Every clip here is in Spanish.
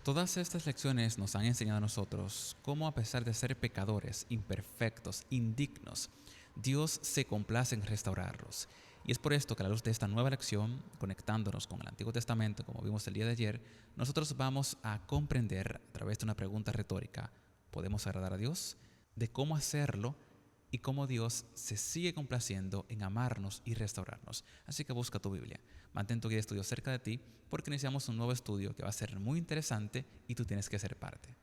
Todas estas lecciones nos han enseñado a nosotros cómo, a pesar de ser pecadores, imperfectos, indignos, Dios se complace en restaurarlos. Y es por esto que, a la luz de esta nueva lección, conectándonos con el Antiguo Testamento, como vimos el día de ayer, nosotros vamos a comprender a través de una pregunta retórica: ¿podemos agradar a Dios? De cómo hacerlo y cómo Dios se sigue complaciendo en amarnos y restaurarnos. Así que busca tu Biblia, mantén tu guía de estudio cerca de ti, porque iniciamos un nuevo estudio que va a ser muy interesante y tú tienes que ser parte.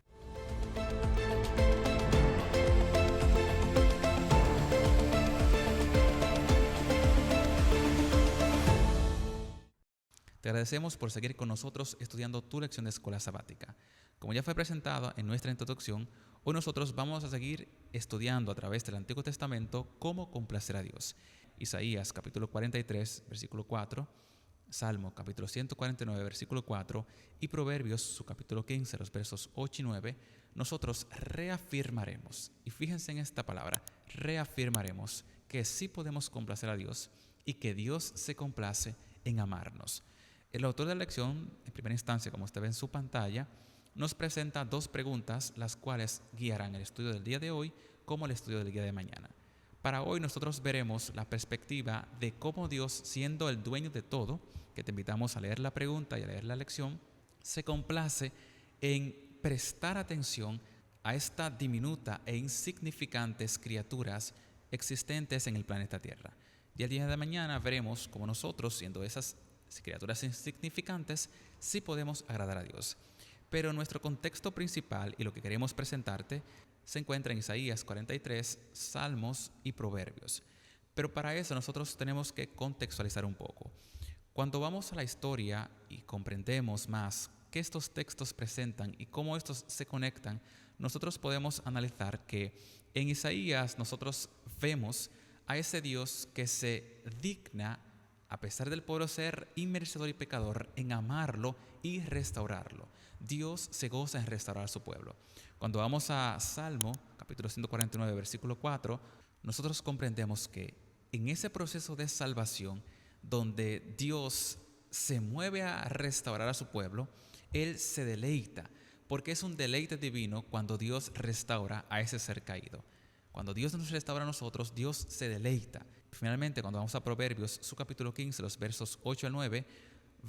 Te agradecemos por seguir con nosotros estudiando tu lección de escuela sabática. Como ya fue presentado en nuestra introducción, hoy nosotros vamos a seguir estudiando a través del Antiguo Testamento cómo complacer a Dios. Isaías capítulo 43, versículo 4, Salmo capítulo 149, versículo 4 y Proverbios su capítulo 15, los versos 8 y 9, nosotros reafirmaremos, y fíjense en esta palabra, reafirmaremos que sí podemos complacer a Dios y que Dios se complace en amarnos. El autor de la lección, en primera instancia, como usted ve en su pantalla, nos presenta dos preguntas, las cuales guiarán el estudio del día de hoy como el estudio del día de mañana. Para hoy nosotros veremos la perspectiva de cómo Dios, siendo el dueño de todo, que te invitamos a leer la pregunta y a leer la lección, se complace en prestar atención a estas diminutas e insignificantes criaturas existentes en el planeta Tierra. Y el día de mañana veremos cómo nosotros, siendo esas criaturas insignificantes, sí podemos agradar a Dios. Pero nuestro contexto principal y lo que queremos presentarte se encuentra en Isaías 43, Salmos y Proverbios. Pero para eso nosotros tenemos que contextualizar un poco. Cuando vamos a la historia y comprendemos más qué estos textos presentan y cómo estos se conectan, nosotros podemos analizar que en Isaías nosotros vemos a ese Dios que se digna, a pesar del pueblo ser inmerecedor y pecador, en amarlo y restaurarlo. Dios se goza en restaurar a su pueblo. Cuando vamos a Salmo, capítulo 149, versículo 4, nosotros comprendemos que en ese proceso de salvación, donde Dios se mueve a restaurar a su pueblo, Él se deleita, porque es un deleite divino cuando Dios restaura a ese ser caído. Cuando Dios nos restaura a nosotros, Dios se deleita. Finalmente, cuando vamos a Proverbios, su capítulo 15, los versos 8 al 9,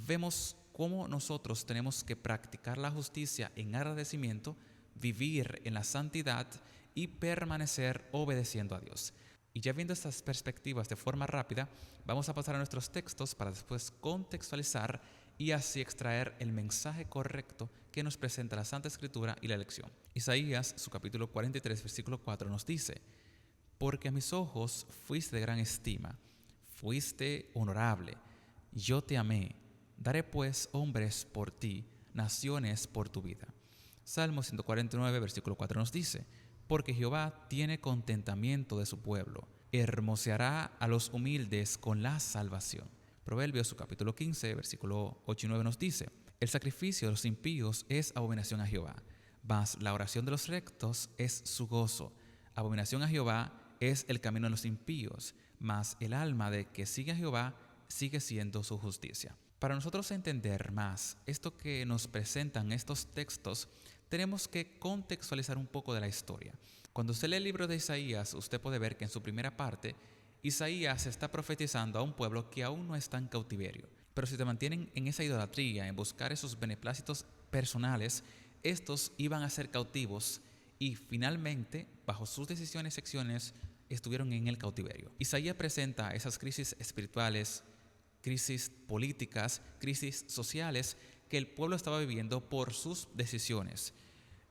vemos cómo nosotros tenemos que practicar la justicia en agradecimiento, vivir en la santidad y permanecer obedeciendo a Dios. Y ya viendo estas perspectivas de forma rápida, vamos a pasar a nuestros textos para después contextualizar y así extraer el mensaje correcto que nos presenta la Santa Escritura y la lección. Isaías, su capítulo 43, versículo 4 nos dice: porque a mis ojos fuiste de gran estima, fuiste honorable, yo te amé, daré pues hombres por ti, naciones por tu vida. Salmo 149, versículo 4 nos dice: porque Jehová tiene contentamiento de su pueblo, hermoseará a los humildes con la salvación. Proverbios, su capítulo 15, versículo 8 y 9 nos dice: el sacrificio de los impíos es abominación a Jehová, mas la oración de los rectos es su gozo. Abominación a Jehová es el camino de los impíos, mas el alma de que sigue a Jehová sigue siendo su justicia. Para nosotros entender más esto que nos presentan estos textos, tenemos que contextualizar un poco de la historia. Cuando usted lee el libro de Isaías, usted puede ver que en su primera parte, Isaías está profetizando a un pueblo que aún no está en cautiverio. Pero si te mantienen en esa idolatría, en buscar esos beneplácitos personales, estos iban a ser cautivos y finalmente, bajo sus decisiones y acciones, estuvieron en el cautiverio. Isaías presenta esas crisis espirituales, crisis políticas, crisis sociales que el pueblo estaba viviendo por sus decisiones.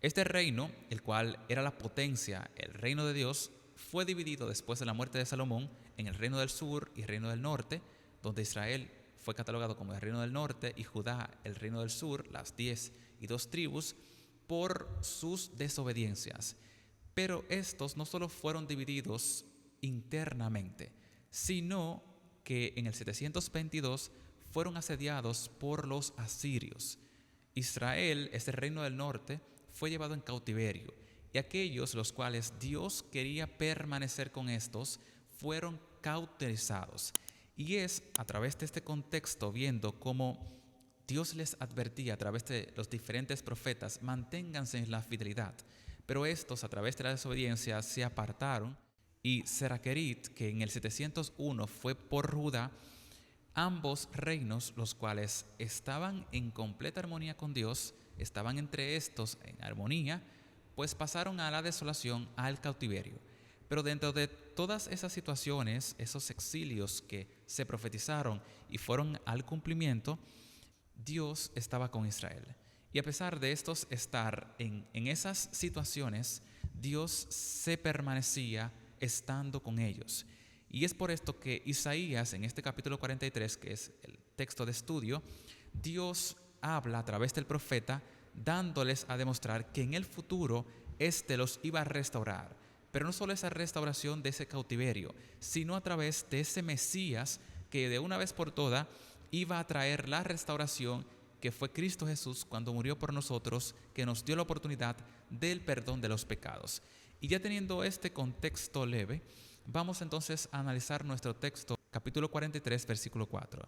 Este reino, el cual era la potencia, el reino de Dios, fue dividido después de la muerte de Salomón en el reino del sur y el reino del norte, donde Israel fue catalogado como el reino del norte y Judá el reino del sur, las 10 tribus, por sus desobediencias. Pero estos no solo fueron divididos internamente, sino que en el 722 fueron asediados por los asirios. Israel, este reino del norte, fue llevado en cautiverio, y aquellos los cuales Dios quería permanecer con estos fueron cauterizados. Y es a través de este contexto, viendo cómo Dios les advertía a través de los diferentes profetas, manténganse en la fidelidad. Pero estos, a través de la desobediencia, se apartaron, y Seraquerit, que en el 701 fue por Judá, ambos reinos, los cuales estaban en completa armonía con Dios, estaban entre estos en armonía, pues pasaron a la desolación, al cautiverio. Pero dentro de todas esas situaciones, esos exilios que se profetizaron y fueron al cumplimiento, Dios estaba con Israel. Y a pesar de estos estar en esas situaciones, Dios se permanecía estando con ellos. Y es por esto que Isaías, en este capítulo 43, que es el texto de estudio, Dios habla a través del profeta, dándoles a demostrar que en el futuro éste los iba a restaurar. Pero no solo esa restauración de ese cautiverio, sino a través de ese Mesías que de una vez por todas iba a traer la restauración, que fue Cristo Jesús cuando murió por nosotros, que nos dio la oportunidad del perdón de los pecados. Y ya teniendo este contexto leve, vamos entonces a analizar nuestro texto, capítulo 43, versículo 4.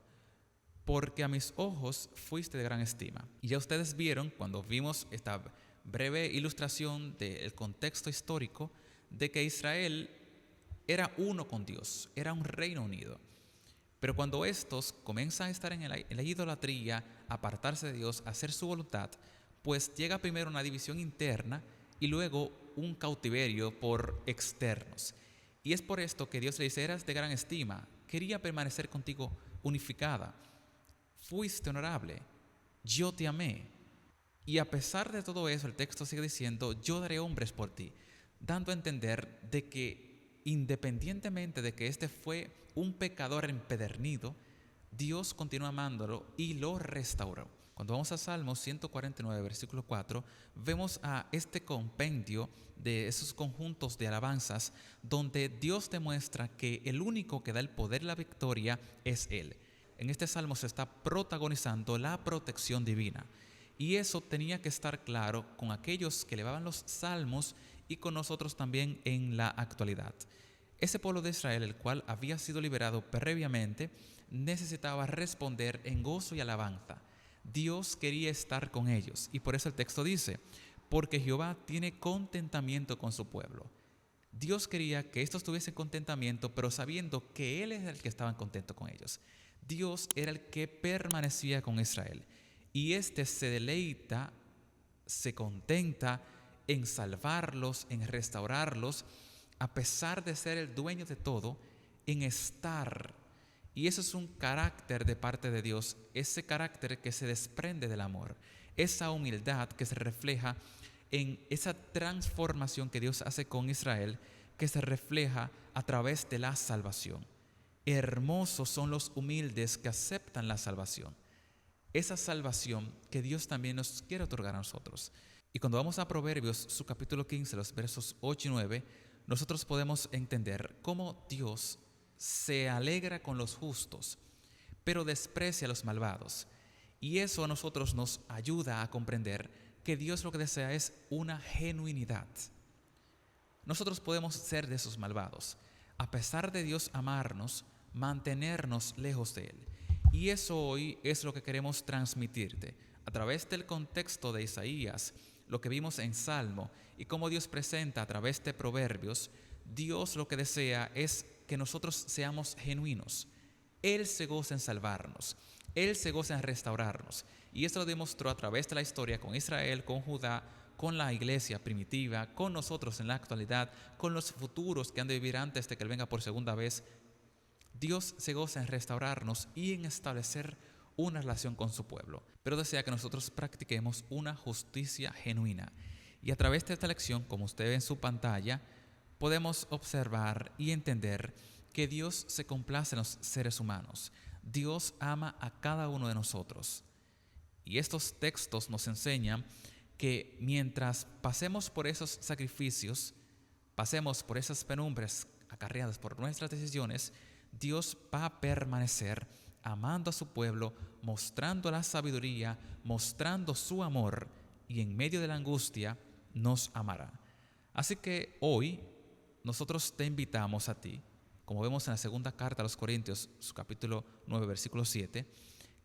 Porque a mis ojos fuiste de gran estima. Y ya ustedes vieron, cuando vimos esta breve ilustración del contexto histórico, de que Israel era uno con Dios, era un reino unido. Pero cuando estos comienzan a estar en la idolatría, a apartarse de Dios, a hacer su voluntad, pues llega primero una división interna y luego un cautiverio por externos. Y es por esto que Dios le dice, eras de gran estima, quería permanecer contigo unificada, fuiste honorable, yo te amé. Y a pesar de todo eso, el texto sigue diciendo, yo daré hombres por ti, dando a entender de que independientemente de que este fue un pecador empedernido, Dios continúa amándolo y lo restauró. Cuando vamos a Salmos 149, versículo 4, vemos a este compendio de esos conjuntos de alabanzas donde Dios demuestra que el único que da el poder y la victoria es Él. En este salmo se está protagonizando la protección divina. Y eso tenía que estar claro con aquellos que elevaban los salmos y con nosotros también en la actualidad. Ese pueblo de Israel, el cual había sido liberado previamente, necesitaba responder en gozo y alabanza. Dios quería estar con ellos y por eso el texto dice, porque Jehová tiene contentamiento con su pueblo. Dios quería que estos tuviesen contentamiento, pero sabiendo que Él es el que estaba contento con ellos. Dios era el que permanecía con Israel. Y éste se deleita, se contenta en salvarlos, en restaurarlos, a pesar de ser el dueño de todo, en estar. Y eso es un carácter de parte de Dios, ese carácter que se desprende del amor, esa humildad que se refleja en esa transformación que Dios hace con Israel, que se refleja a través de la salvación. Hermosos son los humildes que aceptan la salvación. Esa salvación que Dios también nos quiere otorgar a nosotros. Y cuando vamos a Proverbios, su capítulo 15, los versos 8 y 9, nosotros podemos entender cómo Dios se alegra con los justos, pero desprecia a los malvados. Y eso a nosotros nos ayuda a comprender que Dios lo que desea es una genuinidad. Nosotros podemos ser de esos malvados. A pesar de Dios amarnos, mantenernos lejos de Él. Y eso hoy es lo que queremos transmitirte a través del contexto de Isaías, lo que vimos en Salmo y cómo Dios presenta a través de Proverbios. Dios lo que desea es que nosotros seamos genuinos. Él se goza en salvarnos, Él se goza en restaurarnos. Y esto lo demostró a través de la historia con Israel, con Judá, con la iglesia primitiva, con nosotros en la actualidad, con los futuros que han de vivir antes de que Él venga por segunda vez. Dios se goza en restaurarnos y en establecer una relación con su pueblo, pero desea que nosotros practiquemos una justicia genuina. Y a través de esta lección, como usted ve en su pantalla, podemos observar y entender que Dios se complace en los seres humanos. Dios ama a cada uno de nosotros. Y estos textos nos enseñan que mientras pasemos por esos sacrificios, pasemos por esas penumbras acarreadas por nuestras decisiones, Dios va a permanecer amando a su pueblo, mostrando la sabiduría, mostrando su amor, y en medio de la angustia nos amará. Así que hoy nosotros te invitamos a ti, como vemos en la segunda carta a los Corintios, su capítulo 9, versículo 7,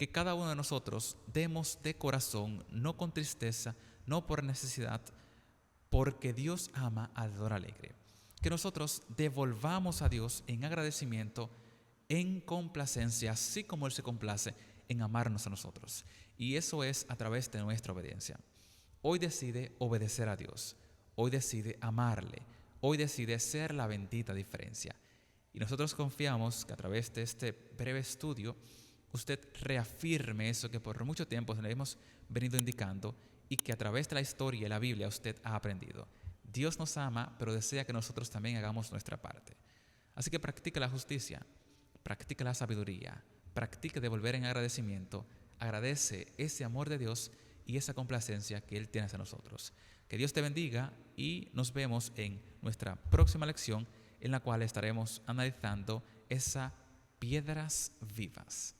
que cada uno de nosotros demos de corazón, no con tristeza, no por necesidad, porque Dios ama al dador alegre. Que nosotros devolvamos a Dios en agradecimiento, en complacencia, así como Él se complace en amarnos a nosotros. Y eso es a través de nuestra obediencia. Hoy decide obedecer a Dios. Hoy decide amarle. Hoy decide ser la bendita diferencia. Y nosotros confiamos que a través de este breve estudio usted reafirme eso que por mucho tiempo le hemos venido indicando y que a través de la historia y la Biblia usted ha aprendido. Dios nos ama, pero desea que nosotros también hagamos nuestra parte. Así que practique la justicia, practique la sabiduría, practique devolver en agradecimiento, agradece ese amor de Dios y esa complacencia que Él tiene hacia nosotros. Que Dios te bendiga y nos vemos en nuestra próxima lección en la cual estaremos analizando esas piedras vivas.